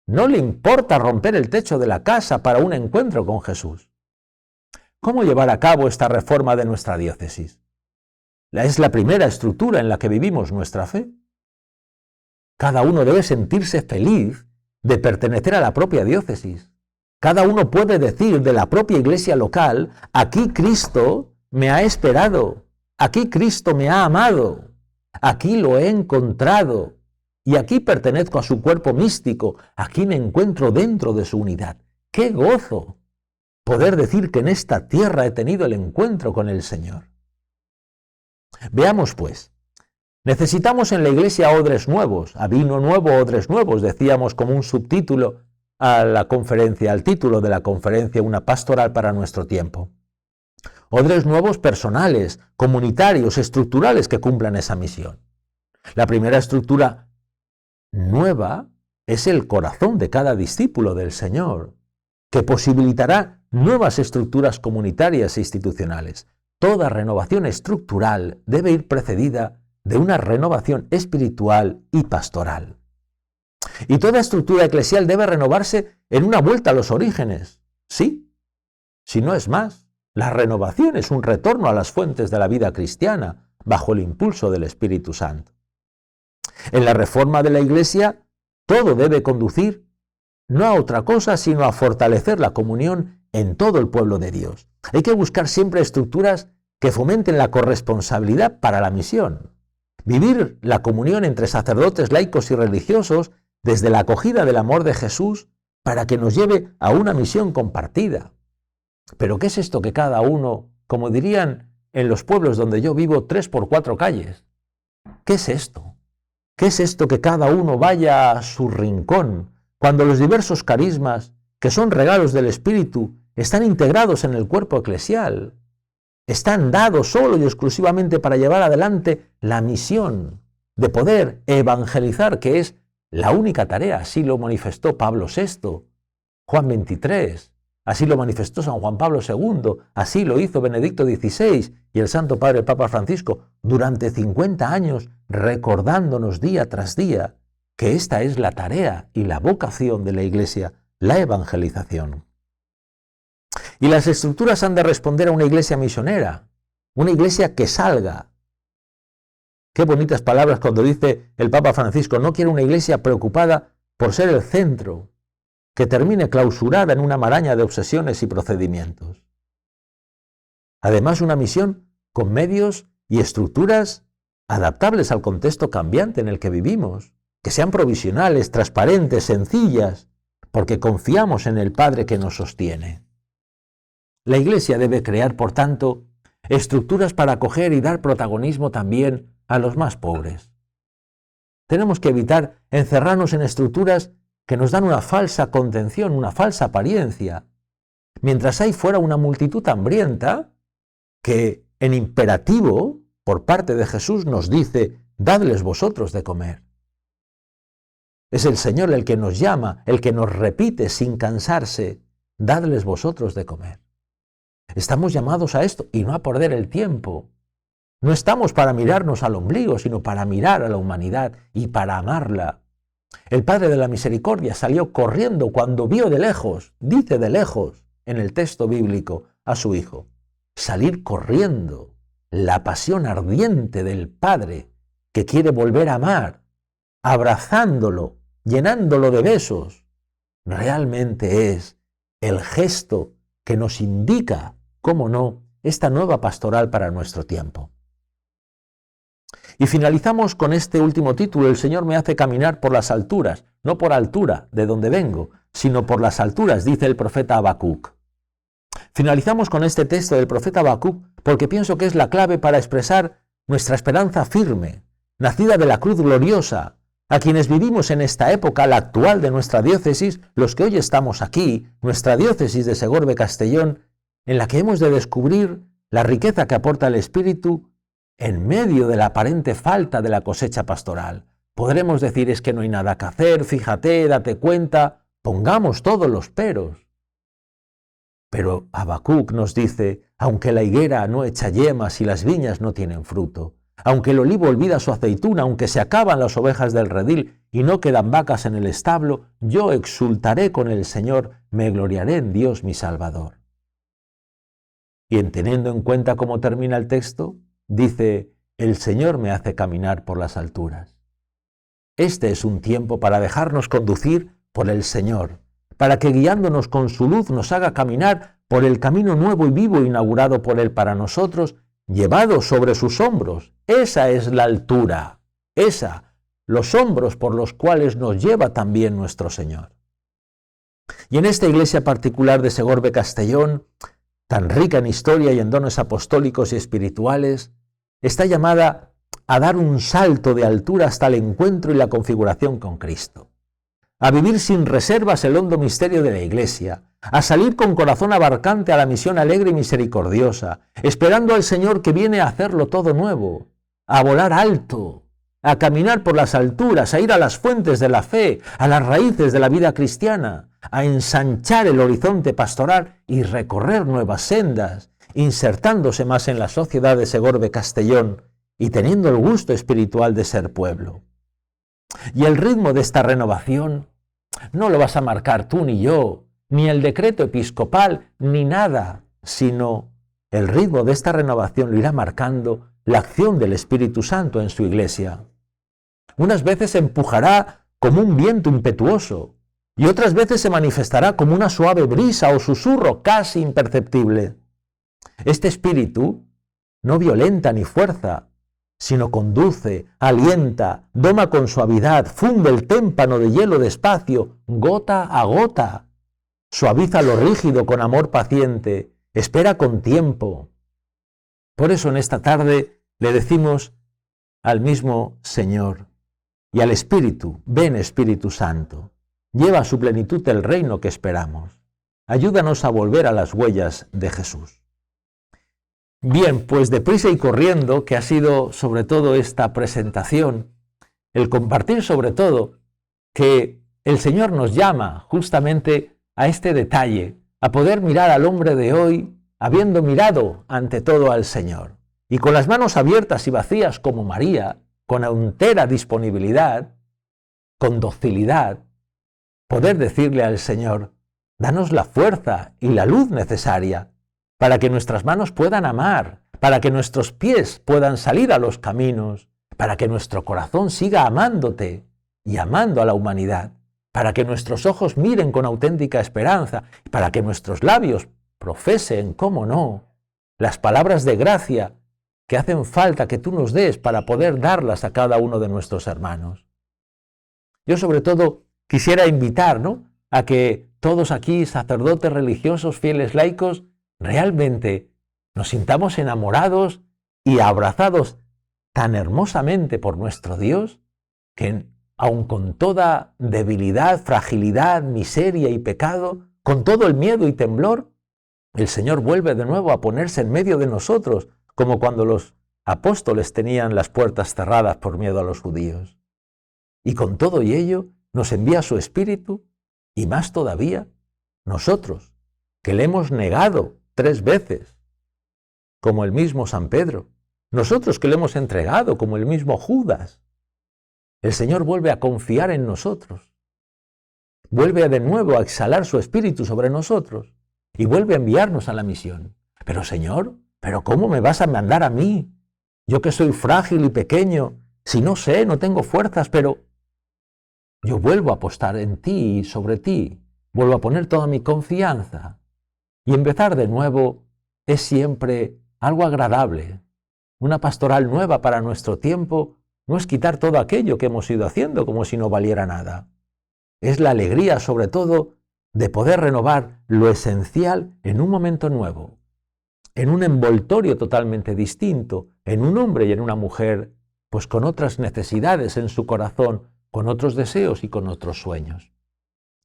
No le importa romper el techo de la casa para un encuentro con Jesús. ¿Cómo llevar a cabo esta reforma de nuestra diócesis? Es la primera estructura en la que vivimos nuestra fe. Cada uno debe sentirse feliz de pertenecer a la propia diócesis. Cada uno puede decir de la propia iglesia local: aquí Cristo me ha esperado, aquí Cristo me ha amado, aquí lo he encontrado y aquí pertenezco a su cuerpo místico, aquí me encuentro dentro de su unidad. ¡Qué gozo poder decir que en esta tierra he tenido el encuentro con el Señor! Veamos pues, necesitamos en la iglesia odres nuevos, a vino nuevo, odres nuevos, decíamos como un subtítulo a la conferencia, al título de la conferencia, una pastoral para nuestro tiempo. Odres nuevos personales, comunitarios, estructurales que cumplan esa misión. La primera estructura nueva es el corazón de cada discípulo del Señor. que posibilitará nuevas estructuras comunitarias e institucionales. Toda renovación estructural debe ir precedida de una renovación espiritual y pastoral. Y toda estructura eclesial debe renovarse en una vuelta a los orígenes. Sí, si no es más, la renovación es un retorno a las fuentes de la vida cristiana bajo el impulso del Espíritu Santo. En la reforma de la Iglesia, todo debe conducir no a otra cosa, sino a fortalecer la comunión en todo el pueblo de Dios. Hay que buscar siempre estructuras que fomenten la corresponsabilidad para la misión. Vivir la comunión entre sacerdotes, laicos y religiosos desde la acogida del amor de Jesús para que nos lleve a una misión compartida. Pero ¿qué es esto que cada uno, como dirían en los pueblos donde yo vivo, 3 por 4 calles? ¿Qué es esto? ¿Qué es esto que cada uno vaya a su rincón cuando los diversos carismas, que son regalos del Espíritu, están integrados en el cuerpo eclesial? Están dados solo y exclusivamente para llevar adelante la misión de poder evangelizar, que es la única tarea. Así lo manifestó Pablo VI, Juan 23, así lo manifestó San Juan Pablo II, así lo hizo Benedicto XVI y el Santo Padre el Papa Francisco durante 50 años, recordándonos día tras día que esta es la tarea y la vocación de la Iglesia, la evangelización. Y las estructuras han de responder a una iglesia misionera, una iglesia que salga. Qué bonitas palabras cuando dice el Papa Francisco, no quiere una iglesia preocupada por ser el centro, que termine clausurada en una maraña de obsesiones y procedimientos. Además, una misión con medios y estructuras adaptables al contexto cambiante en el que vivimos, que sean provisionales, transparentes, sencillas, porque confiamos en el Padre que nos sostiene. La Iglesia debe crear, por tanto, estructuras para acoger y dar protagonismo también a los más pobres. Tenemos que evitar encerrarnos en estructuras que nos dan una falsa contención, una falsa apariencia, mientras hay fuera una multitud hambrienta que, en imperativo, por parte de Jesús, nos dice, dadles vosotros de comer. Es el Señor el que nos llama, el que nos repite sin cansarse, dadles vosotros de comer. Estamos llamados a esto y no a perder el tiempo. No estamos para mirarnos al ombligo, sino para mirar a la humanidad y para amarla. El Padre de la Misericordia salió corriendo cuando vio de lejos, dice de lejos en el texto bíblico, a su Hijo. Salir corriendo, la pasión ardiente del Padre que quiere volver a amar, abrazándolo, llenándolo de besos, realmente es el gesto que nos indica, cómo no, esta nueva pastoral para nuestro tiempo. Y finalizamos con este último título, el Señor me hace caminar por las alturas, no por altura de donde vengo, sino por las alturas, dice el profeta Habacuc. Finalizamos con este texto del profeta Habacuc porque pienso que es la clave para expresar nuestra esperanza firme, nacida de la cruz gloriosa, a quienes vivimos en esta época, la actual de nuestra diócesis, los que hoy estamos aquí, nuestra diócesis de Segorbe-Castellón, en la que hemos de descubrir la riqueza que aporta el Espíritu en medio de la aparente falta de la cosecha pastoral. Podremos decir es que no hay nada que hacer, fíjate, date cuenta, pongamos todos los peros. Pero Habacuc nos dice, aunque la higuera no echa yemas y las viñas no tienen fruto, aunque el olivo olvida su aceituna, aunque se acaban las ovejas del redil y no quedan vacas en el establo, yo exultaré con el Señor, me gloriaré en Dios mi Salvador. Y en teniendo en cuenta cómo termina el texto, dice, el Señor me hace caminar por las alturas. Este es un tiempo para dejarnos conducir por el Señor, para que guiándonos con su luz nos haga caminar por el camino nuevo y vivo inaugurado por Él para nosotros, llevado sobre sus hombros. Esa es la altura, los hombros por los cuales nos lleva también nuestro Señor. Y en esta iglesia particular de Segorbe-Castellón, tan rica en historia y en dones apostólicos y espirituales, está llamada a dar un salto de altura hasta el encuentro y la configuración con Cristo, a vivir sin reservas el hondo misterio de la Iglesia, a salir con corazón abarcante a la misión alegre y misericordiosa, esperando al Señor que viene a hacerlo todo nuevo, a volar alto, a caminar por las alturas, a ir a las fuentes de la fe, a las raíces de la vida cristiana, a ensanchar el horizonte pastoral y recorrer nuevas sendas, insertándose más en la sociedad de Segorbe Castellón y teniendo el gusto espiritual de ser pueblo. Y el ritmo de esta renovación no lo vas a marcar tú ni yo, ni el decreto episcopal, ni nada, sino el ritmo de esta renovación lo irá marcando la acción del Espíritu Santo en su iglesia. Unas veces empujará como un viento impetuoso y otras veces se manifestará como una suave brisa o susurro casi imperceptible. Este espíritu no violenta ni fuerza, sino conduce, alienta, doma con suavidad, funde el témpano de hielo despacio, gota a gota, suaviza lo rígido con amor paciente, espera con tiempo. Por eso en esta tarde le decimos al mismo Señor y al Espíritu: ven Espíritu Santo, lleva a su plenitud el reino que esperamos. Ayúdanos a volver a las huellas de Jesús. Bien, pues deprisa y corriendo, que ha sido sobre todo esta presentación, el compartir sobre todo que el Señor nos llama justamente a este detalle, a poder mirar al hombre de hoy habiendo mirado ante todo al Señor, y con las manos abiertas y vacías como María, con entera disponibilidad, con docilidad, poder decirle al Señor: danos la fuerza y la luz necesaria para que nuestras manos puedan amar, para que nuestros pies puedan salir a los caminos, para que nuestro corazón siga amándote y amando a la humanidad, para que nuestros ojos miren con auténtica esperanza, para que nuestros labios profesen, cómo no, las palabras de gracia que hacen falta que tú nos des para poder darlas a cada uno de nuestros hermanos. Yo sobre todo quisiera invitar, a que todos aquí, sacerdotes, religiosos, fieles, laicos, realmente nos sintamos enamorados y abrazados tan hermosamente por nuestro Dios, que aun con toda debilidad, fragilidad, miseria y pecado, con todo el miedo y temblor, el Señor vuelve de nuevo a ponerse en medio de nosotros, como cuando los apóstoles tenían las puertas cerradas por miedo a los judíos. Y con todo y ello nos envía su Espíritu, y más todavía, nosotros, que le hemos negado 3 veces, como el mismo San Pedro, nosotros que le hemos entregado, como el mismo Judas. El Señor vuelve a confiar en nosotros, vuelve de nuevo a exhalar su Espíritu sobre nosotros y vuelve a enviarnos a la misión. Pero Señor, ¿pero cómo me vas a mandar a mí? Yo que soy frágil y pequeño, si no sé, no tengo fuerzas, pero yo vuelvo a apostar en ti y sobre ti, vuelvo a poner toda mi confianza. Y empezar de nuevo es siempre algo agradable. Una pastoral nueva para nuestro tiempo no es quitar todo aquello que hemos ido haciendo como si no valiera nada. Es la alegría, sobre todo, de poder renovar lo esencial en un momento nuevo, en un envoltorio totalmente distinto, en un hombre y en una mujer, pues con otras necesidades en su corazón, con otros deseos y con otros sueños.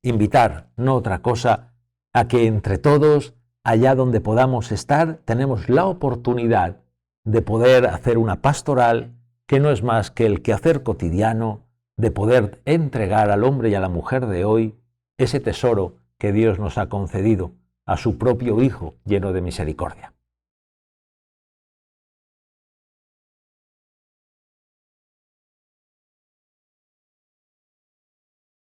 Invitar, no otra cosa, a que entre todos, allá donde podamos estar, tenemos la oportunidad de poder hacer una pastoral que no es más que el quehacer cotidiano de poder entregar al hombre y a la mujer de hoy ese tesoro que Dios nos ha concedido, a su propio Hijo lleno de misericordia.